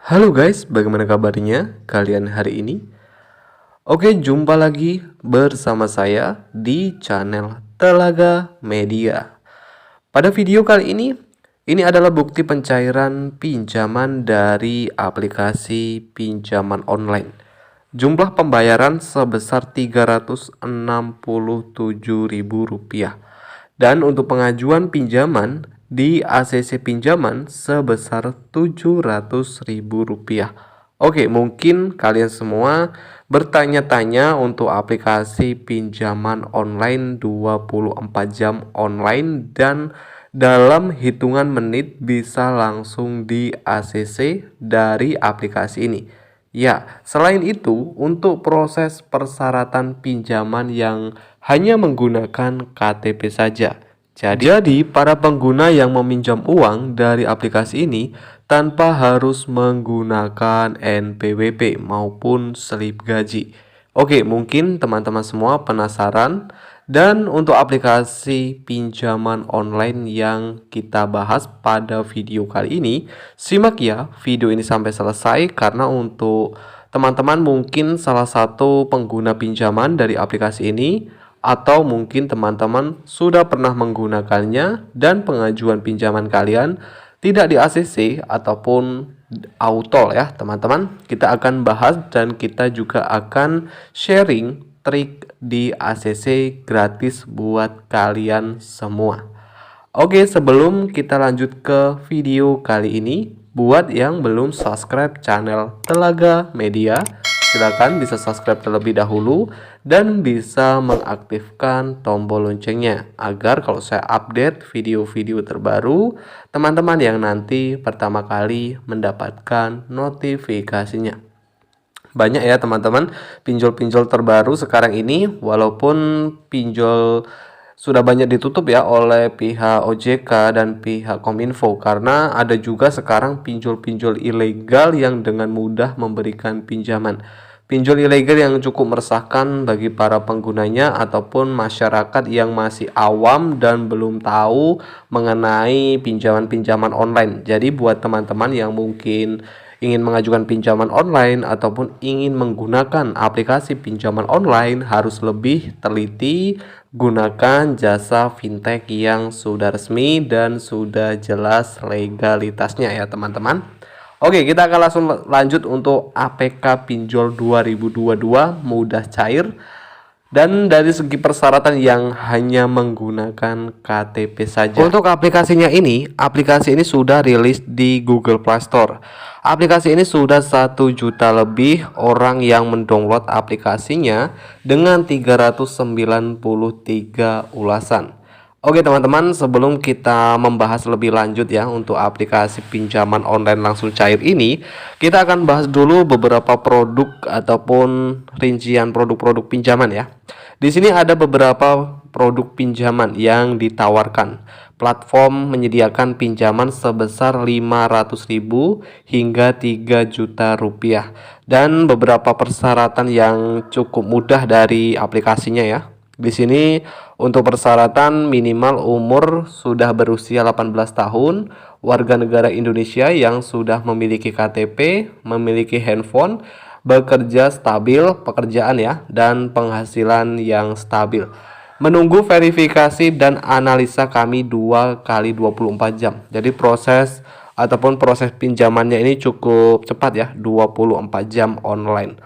Halo guys, bagaimana kabarnya kalian hari ini? Oke, jumpa lagi bersama saya di channel Telaga Media. Pada video kali ini adalah bukti pencairan pinjaman dari aplikasi pinjaman online. Jumlah pembayaran sebesar Rp367.000. Dan untuk pengajuan pinjaman di ACC Pinjaman sebesar Rp700.000. Oke, mungkin kalian semua bertanya-tanya untuk aplikasi pinjaman online 24 jam online dan dalam hitungan menit bisa langsung di ACC dari aplikasi ini. Ya, selain itu, untuk proses persyaratan pinjaman yang hanya menggunakan KTP saja. Jadi, para pengguna yang meminjam uang dari aplikasi ini tanpa harus menggunakan NPWP maupun slip gaji. Oke, mungkin teman-teman semua penasaran. Dan untuk aplikasi pinjaman online yang kita bahas pada video kali ini, simak ya video ini sampai selesai karena untuk teman-teman mungkin salah satu pengguna pinjaman dari aplikasi ini atau mungkin teman-teman sudah pernah menggunakannya dan pengajuan pinjaman kalian tidak di ACC ataupun auto ya teman-teman. Kita akan bahas dan kita juga akan sharing trik di ACC gratis buat kalian semua. Oke, sebelum kita lanjut ke video kali ini, buat yang belum subscribe channel Telaga Media, silakan bisa subscribe terlebih dahulu dan bisa mengaktifkan tombol loncengnya agar kalau saya update video-video terbaru, teman-teman yang nanti pertama kali mendapatkan notifikasinya. Banyak ya teman-teman pinjol-pinjol terbaru sekarang ini, walaupun pinjol sudah banyak ditutup ya oleh pihak OJK dan pihak Kominfo, karena ada juga sekarang pinjol-pinjol ilegal yang dengan mudah memberikan pinjaman. Pinjol ilegal yang cukup meresahkan bagi para penggunanya ataupun masyarakat yang masih awam dan belum tahu mengenai pinjaman-pinjaman online. Jadi buat teman-teman yang mungkin ingin mengajukan pinjaman online ataupun ingin menggunakan aplikasi pinjaman online harus lebih teliti, gunakan jasa fintech yang sudah resmi dan sudah jelas legalitasnya ya teman-teman. Oke, kita akan langsung lanjut untuk APK Pinjol 2022 mudah cair. Dan dari segi persyaratan yang hanya menggunakan KTP saja. Untuk aplikasinya ini, aplikasi ini sudah rilis di Google Play Store. Aplikasi ini sudah 1 juta lebih orang yang mendownload aplikasinya dengan 393 ulasan. Oke teman-teman, sebelum kita membahas lebih lanjut ya untuk aplikasi pinjaman online langsung cair ini, kita akan bahas dulu beberapa produk ataupun rincian produk-produk pinjaman ya. Di sini ada beberapa produk pinjaman yang ditawarkan. Platform menyediakan pinjaman sebesar 500.000 hingga 3 juta rupiah dan beberapa persyaratan yang cukup mudah dari aplikasinya ya. Di sini untuk persyaratan minimal umur sudah berusia 18 tahun, warga negara Indonesia yang sudah memiliki KTP, memiliki handphone, bekerja stabil pekerjaan ya, dan penghasilan yang stabil. Menunggu verifikasi dan analisa kami 2 kali 24 jam. Jadi proses pinjamannya ini cukup cepat ya, 24 jam online.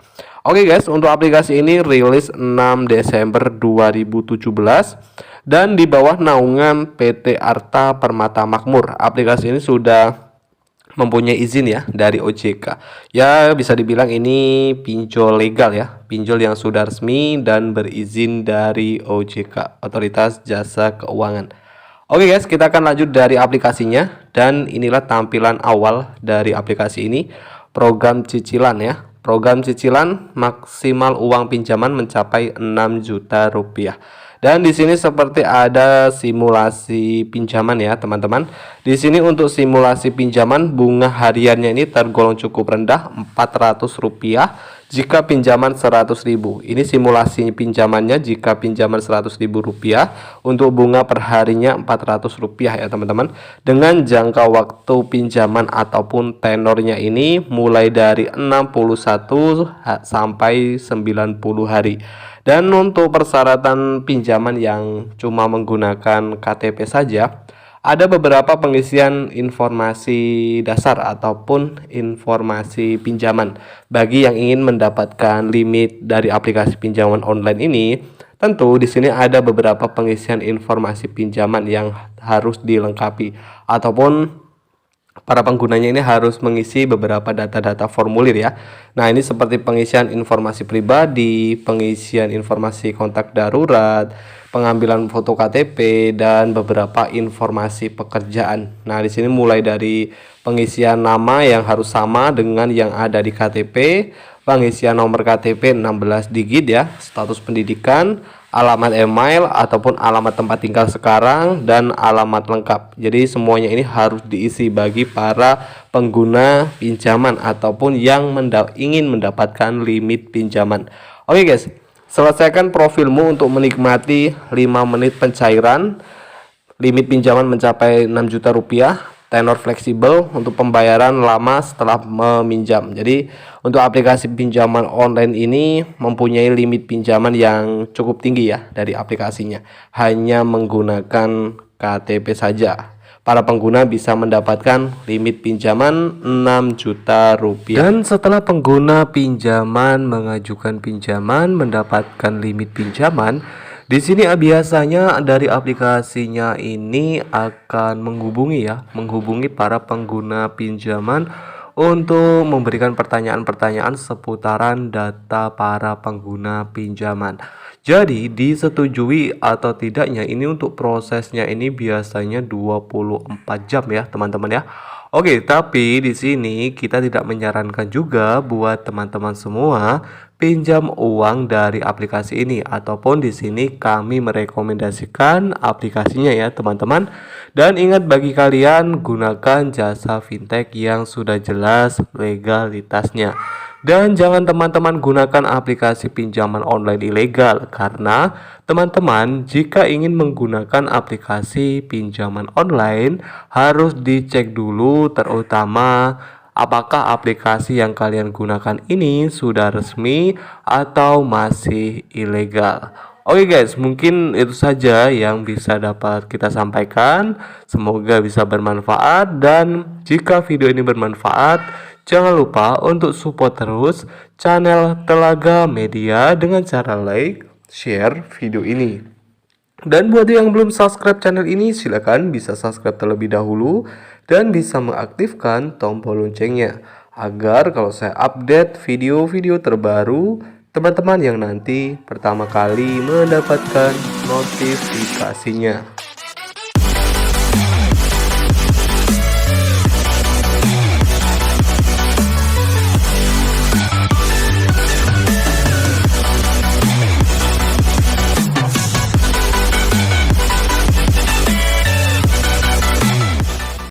Oke guys, untuk aplikasi ini rilis 6 Desember 2017 dan di bawah naungan PT Arta Permata Makmur. Aplikasi ini sudah mempunyai izin ya dari OJK. Ya bisa dibilang ini pinjol legal ya, pinjol yang sudah resmi dan berizin dari OJK, Otoritas Jasa Keuangan. Oke guys, kita akan lanjut dari aplikasinya dan inilah tampilan awal dari aplikasi ini. Program cicilan ya. Program cicilan maksimal uang pinjaman mencapai 6 juta rupiah. Dan di sini seperti ada simulasi pinjaman ya, teman-teman. Di sini untuk simulasi pinjaman bunga hariannya ini tergolong cukup rendah, Rp400. jika pinjaman 100.000. Ini simulasi pinjamannya jika pinjaman 100.000 rupiah untuk bunga perharinya Rp400 ya teman-teman. Dengan jangka waktu pinjaman ataupun tenornya ini mulai dari 61 sampai 90 hari. Dan untuk persyaratan pinjaman yang cuma menggunakan KTP saja, ada beberapa pengisian informasi dasar ataupun informasi pinjaman. Bagi yang ingin mendapatkan limit dari aplikasi pinjaman online ini, tentu di sini ada beberapa pengisian informasi pinjaman yang harus dilengkapi ataupun para penggunanya ini harus mengisi beberapa data-data formulir ya. Nah, ini seperti pengisian informasi pribadi, pengisian informasi kontak darurat, pengambilan foto KTP, dan beberapa informasi pekerjaan. Nah, di sini mulai dari pengisian nama yang harus sama dengan yang ada di KTP, pengisian nomor KTP 16 digit ya, status pendidikan, alamat email ataupun alamat tempat tinggal sekarang, dan alamat lengkap. Jadi semuanya ini harus diisi bagi para pengguna pinjaman ataupun yang ingin mendapatkan limit pinjaman. Oke guys, selesaikan profilmu untuk menikmati 5 menit pencairan. Limit pinjaman mencapai 6 juta rupiah. Tenor fleksibel untuk pembayaran lama setelah meminjam. Jadi untuk aplikasi pinjaman online ini mempunyai limit pinjaman yang cukup tinggi ya dari aplikasinya. Hanya menggunakan KTP saja, para pengguna bisa mendapatkan limit pinjaman 6 juta rupiah. Dan setelah pengguna pinjaman mengajukan pinjaman mendapatkan limit pinjaman, di sini biasanya dari aplikasinya ini akan menghubungi para pengguna pinjaman untuk memberikan pertanyaan-pertanyaan seputaran data para pengguna pinjaman. Jadi disetujui atau tidaknya ini untuk prosesnya ini biasanya 24 jam ya teman-teman ya. Oke, tapi di sini kita tidak menyarankan juga buat teman-teman semua pinjam uang dari aplikasi ini, ataupun di sini kami merekomendasikan aplikasinya ya teman-teman. Dan ingat, bagi kalian gunakan jasa fintech yang sudah jelas legalitasnya. Dan jangan teman-teman gunakan aplikasi pinjaman online ilegal, karena teman-teman jika ingin menggunakan aplikasi pinjaman online harus dicek dulu terutama apakah aplikasi yang kalian gunakan ini sudah resmi atau masih ilegal. Oke guys, mungkin itu saja yang bisa dapat kita sampaikan. Semoga bisa bermanfaat, dan jika video ini bermanfaat, jangan lupa untuk support terus channel Telaga Media dengan cara like, share video ini. Dan buat yang belum subscribe channel ini, silakan bisa subscribe terlebih dahulu dan bisa mengaktifkan tombol loncengnya agar kalau saya update video-video terbaru, teman-teman yang nanti pertama kali mendapatkan notifikasinya.